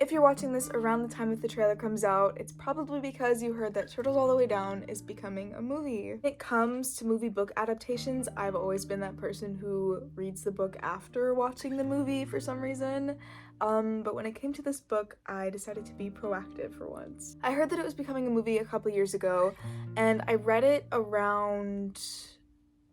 If you're watching this around the time that the trailer comes out, it's probably because you heard that Turtles All the Way Down is becoming a movie. When it comes to movie book adaptations, I've always been that person who reads the book after watching the movie for some reason. But when it came to this book, I decided to be proactive for once. I heard that it was becoming a movie a couple years ago, and I read it around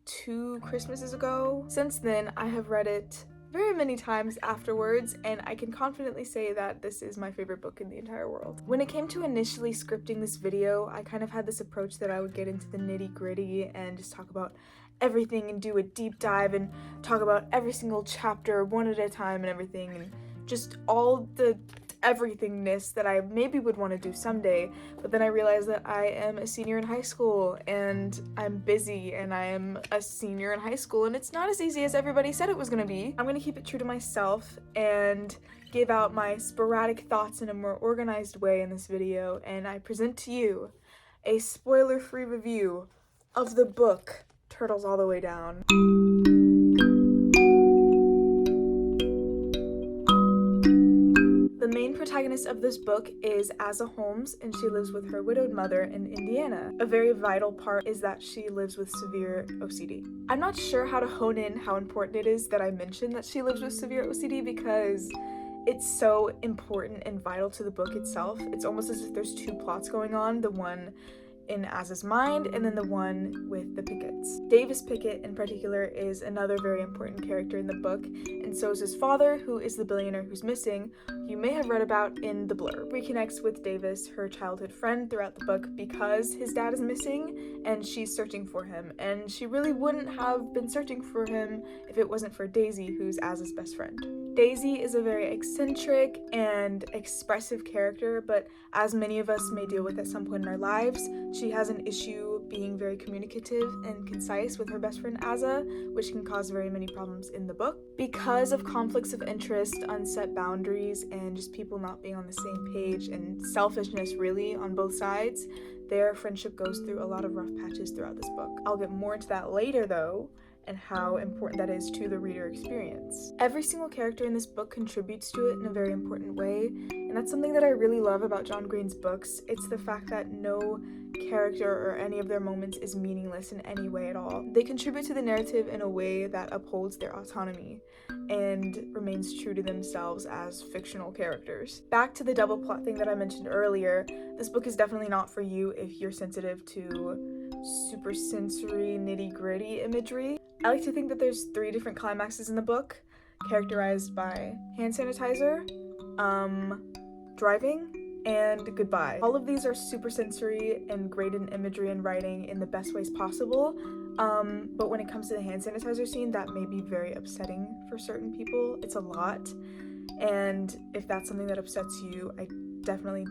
2 Christmases ago. Since then, I have read it very many times afterwards, and I can confidently say that this is my favorite book in the entire world. When it came to initially scripting this video, I kind of had this approach that I would get into the nitty-gritty and just talk about everything and do a deep dive and talk about every single chapter one at a time and everything, and just all the everythingness that I maybe would want to do someday. But then I realized that I am a senior in high school and I'm busy, and I am a senior in high school, and it's not as easy as everybody said it was gonna be. I'm gonna keep it true to myself and give out my sporadic thoughts in a more organized way in this video, and I present to you a spoiler-free review of the book Turtles All the Way Down. The main protagonist of this book is Asa Holmes, and she lives with her widowed mother in Indiana. A very vital part is that she lives with severe OCD. I'm not sure how to hone in how important it is that I mention that she lives with severe OCD, because it's so important and vital to the book itself. It's almost as if there's 2 plots going on, the one in Asa's mind and then the one with the Picketts. Davis Pickett in particular is another very important character in the book, and so is his father, who is the billionaire who's missing, who you may have read about in the blurb. Reconnects with Davis, her childhood friend, throughout the book because his dad is missing and she's searching for him, and she really wouldn't have been searching for him if it wasn't for Daisy, who's Asa's best friend. Daisy is a very eccentric and expressive character, but as many of us may deal with at some point in our lives, she has an issue being very communicative and concise with her best friend Asa, which can cause very many problems in the book. Because of conflicts of interest, unset boundaries, and just people not being on the same page, and selfishness really on both sides, their friendship goes through a lot of rough patches throughout this book. I'll get more into that later though, and how important that is to the reader experience. Every single character in this book contributes to it in a very important way, and that's something that I really love about John Green's books. It's the fact that no character or any of their moments is meaningless in any way at all. They contribute to the narrative in a way that upholds their autonomy and remains true to themselves as fictional characters. Back to the double plot thing that I mentioned earlier, this book is definitely not for you if you're sensitive to super sensory, nitty-gritty imagery. I like to think that there's 3 different climaxes in the book, characterized by hand sanitizer, driving, and goodbye. All of these are super sensory and great in imagery and writing in the best ways possible, but when it comes to the hand sanitizer scene, that may be very upsetting for certain people. It's a lot, and if that's something that upsets you, I definitely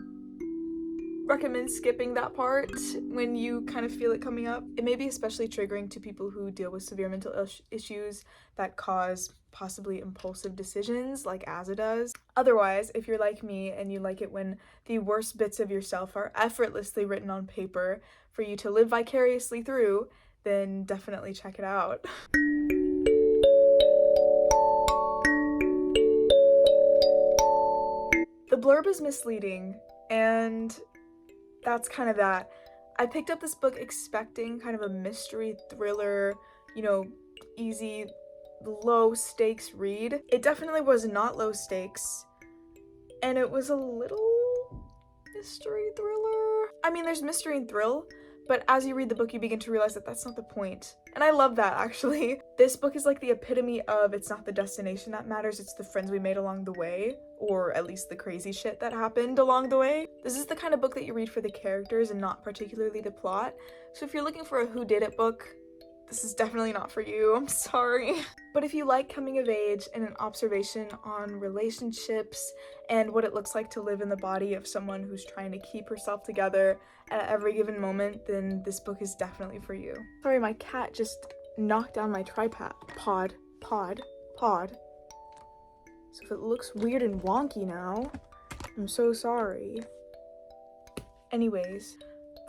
recommend skipping that part when you kind of feel it coming up. It may be especially triggering to people who deal with severe mental issues that cause possibly impulsive decisions like Asa does. Otherwise, if you're like me and you like it when the worst bits of yourself are effortlessly written on paper for you to live vicariously through, then definitely check it out. The blurb is misleading, and that's kind of that. I picked up this book expecting kind of a mystery thriller, easy, low stakes read. It definitely was not low stakes, and it was a little mystery thriller. I mean, there's mystery and thrill, but as you read the book, you begin to realize that that's not the point. And I love that, actually. This book is like the epitome of it's not the destination that matters, it's the friends we made along the way, or at least the crazy shit that happened along the way. This is the kind of book that you read for the characters and not particularly the plot. So if you're looking for a whodunit book, this is definitely not for you, I'm sorry. But if you like coming of age and an observation on relationships and what it looks like to live in the body of someone who's trying to keep herself together at every given moment, then this book is definitely for you. Sorry, my cat just knocked down my tripod. Pod. So if it looks weird and wonky now, I'm so sorry. Anyways,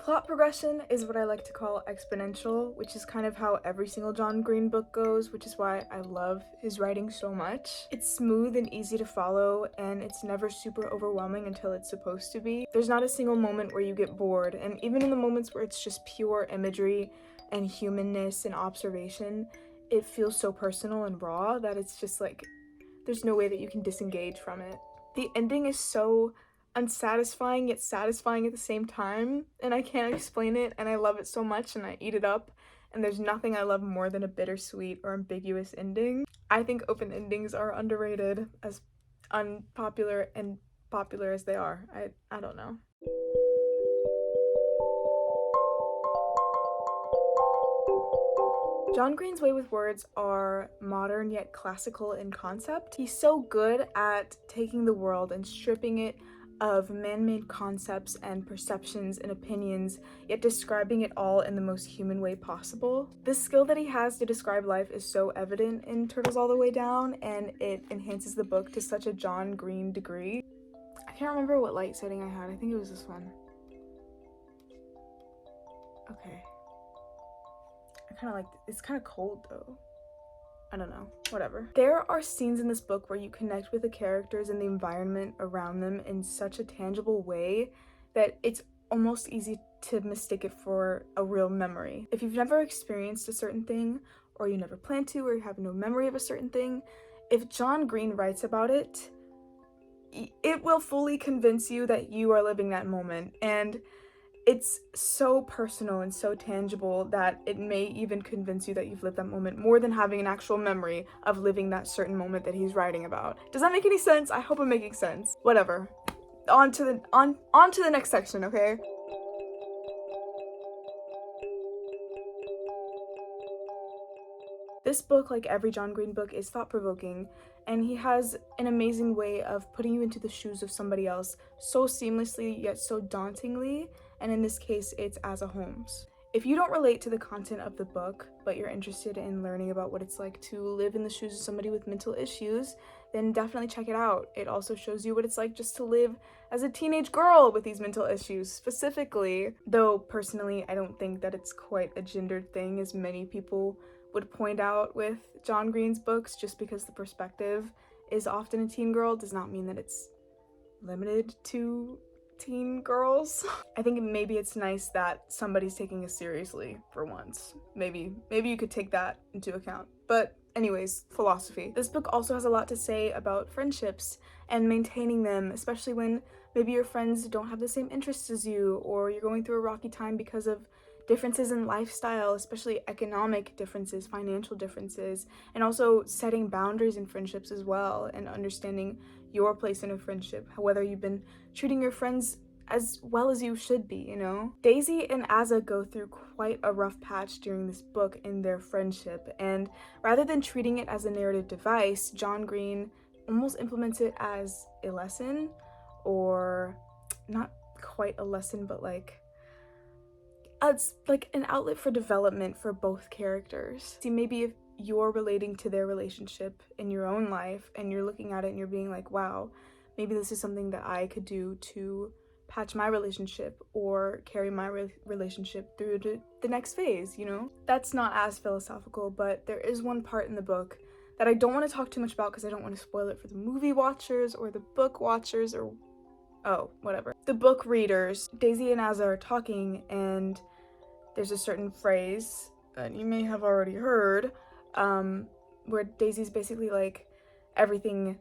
plot progression is what I like to call exponential, which is kind of how every single John Green book goes, which is why I love his writing so much. It's smooth and easy to follow, and it's never super overwhelming until it's supposed to be. There's not a single moment where you get bored, and even in the moments where it's just pure imagery and humanness and observation, it feels so personal and raw that it's just like, there's no way that you can disengage from it. The ending is so unsatisfying yet satisfying at the same time, and I can't explain it, and I love it so much and I eat it up, and there's nothing I love more than a bittersweet or ambiguous ending. I think open endings are underrated, as unpopular and popular as they are. I don't know. John Green's way with words are modern yet classical in concept. He's so good at taking the world and stripping it of man-made concepts and perceptions and opinions, yet describing it all in the most human way possible. The skill that he has to describe life is so evident in Turtles All the Way Down, and it enhances the book to such a John Green degree. I can't remember what light setting I had. I think it was this one. Okay. I kind of like it. It's kind of cold though. I don't know, whatever. There are scenes in this book where you connect with the characters and the environment around them in such a tangible way that it's almost easy to mistake it for a real memory. If you've never experienced a certain thing, or you never plan to, or you have no memory of a certain thing, if John Green writes about it, it will fully convince you that you are living that moment. And it's so personal and so tangible that it may even convince you that you've lived that moment more than having an actual memory of living that certain moment that he's writing about. Does that make any sense? I hope I'm making sense. Whatever. On to the next section, okay? This book, like every John Green book, is thought-provoking, and he has an amazing way of putting you into the shoes of somebody else so seamlessly yet so dauntingly, and in this case, it's Asa Holmes. If you don't relate to the content of the book, but you're interested in learning about what it's like to live in the shoes of somebody with mental issues, then definitely check it out. It also shows you what it's like just to live as a teenage girl with these mental issues specifically, though personally, I don't think that it's quite a gendered thing as many people would point out with John Green's books. Just because the perspective is often a teen girl does not mean that it's limited to teen girls. I think maybe it's nice that somebody's taking it seriously for once. Maybe you could take that into account. But anyways, philosophy. This book also has a lot to say about friendships and maintaining them, especially when maybe your friends don't have the same interests as you, or you're going through a rocky time because of differences in lifestyle, especially economic differences, financial differences, and also setting boundaries in friendships as well, and understanding your place in a friendship, whether you've been treating your friends as well as you should be, you know? Daisy and Asa go through quite a rough patch during this book in their friendship, and rather than treating it as a narrative device, John Green almost implements it as a lesson, or not quite a lesson, but like it's like an outlet for development for both characters. See, maybe if you're relating to their relationship in your own life and you're looking at it and you're being like, wow, maybe this is something that I could do to patch my relationship or carry my relationship through to the next phase, you know? That's not as philosophical, but there is one part in the book that I don't want to talk too much about because I don't want to spoil it for the movie watchers or the book watchers or whatever. The book readers. Daisy and Asa are talking, and there's a certain phrase that you may have already heard, where Daisy's basically like, everything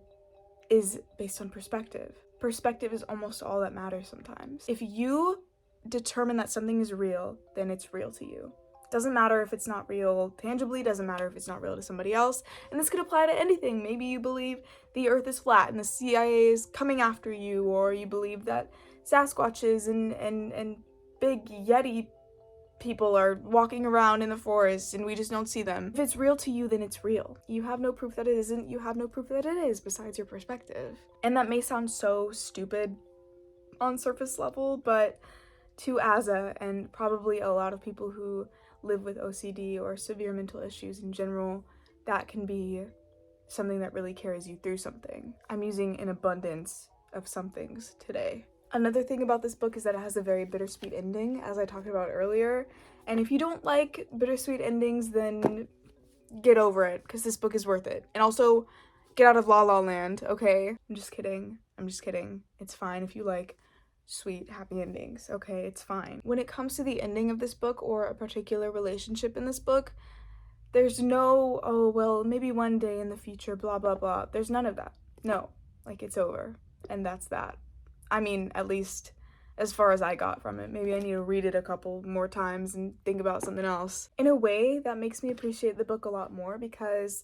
is based on perspective. Perspective is almost all that matters sometimes. If you determine that something is real, then it's real to you. Doesn't matter if it's not real tangibly, doesn't matter if it's not real to somebody else, and this could apply to anything. Maybe you believe the earth is flat and the CIA is coming after you, or you believe that Sasquatches and big Yeti people are walking around in the forest and we just don't see them. If it's real to you, then it's real. You have no proof that it isn't, you have no proof that it is besides your perspective. And that may sound so stupid on surface level, but to Asa and probably a lot of people who live with OCD or severe mental issues in general, that can be something that really carries you through something. I'm using an abundance of somethings today. Another thing about this book is that it has a very bittersweet ending, as I talked about earlier. And if you don't like bittersweet endings, then get over it, because this book is worth it. And also, get out of La La Land, okay? I'm just kidding. I'm just kidding. It's fine if you like sweet, happy endings, okay? It's fine. When it comes to the ending of this book or a particular relationship in this book, there's no, oh, well, maybe one day in the future, blah, blah, blah. There's none of that. No, like, it's over. And that's that. I mean, at least as far as I got from it. Maybe I need to read it a couple more times and think about something else. In a way, that makes me appreciate the book a lot more because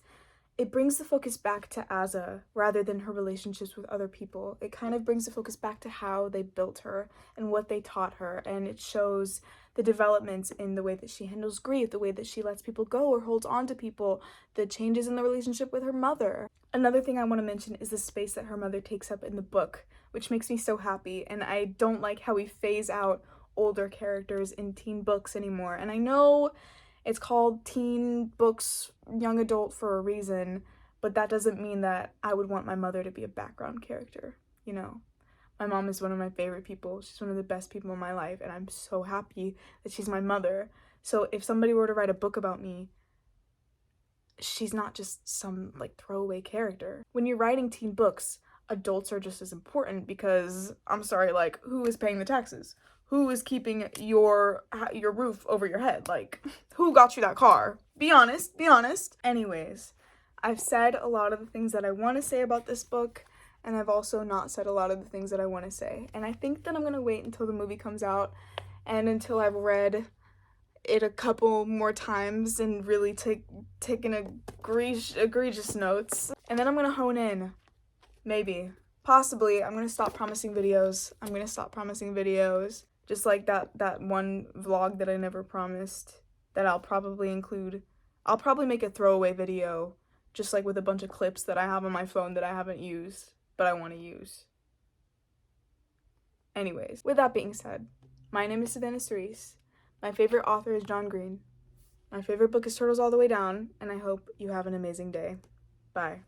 it brings the focus back to Asa rather than her relationships with other people. It kind of brings the focus back to how they built her and what they taught her, and it shows the developments in the way that she handles grief, the way that she lets people go or holds on to people, the changes in the relationship with her mother. Another thing I want to mention is the space that her mother takes up in the book, which makes me so happy, and I don't like how we phase out older characters in teen books anymore. And I know it's called teen books, young adult for a reason, but that doesn't mean that I would want my mother to be a background character, you know? My mom is one of my favorite people. She's one of the best people in my life, and I'm so happy that she's my mother. So if somebody were to write a book about me, she's not just some, like, throwaway character. When you're writing teen books, adults are just as important because, I'm sorry, like, who is paying the taxes? Who is keeping your roof over your head? Like, who got you that car? Be honest, be honest. Anyways, I've said a lot of the things that I want to say about this book, and I've also not said a lot of the things that I want to say. And I think that I'm going to wait until the movie comes out and until I've read it a couple more times and really taken egregious notes. And then I'm going to hone in. Maybe. Possibly. I'm going to stop promising videos. Just like that one vlog that I never promised that I'll probably include. I'll probably make a throwaway video just like with a bunch of clips that I have on my phone that I haven't used, but I want to use. Anyways, with that being said, my name is Savannah Cerise. My favorite author is John Green. My favorite book is Turtles All the Way Down, and I hope you have an amazing day. Bye.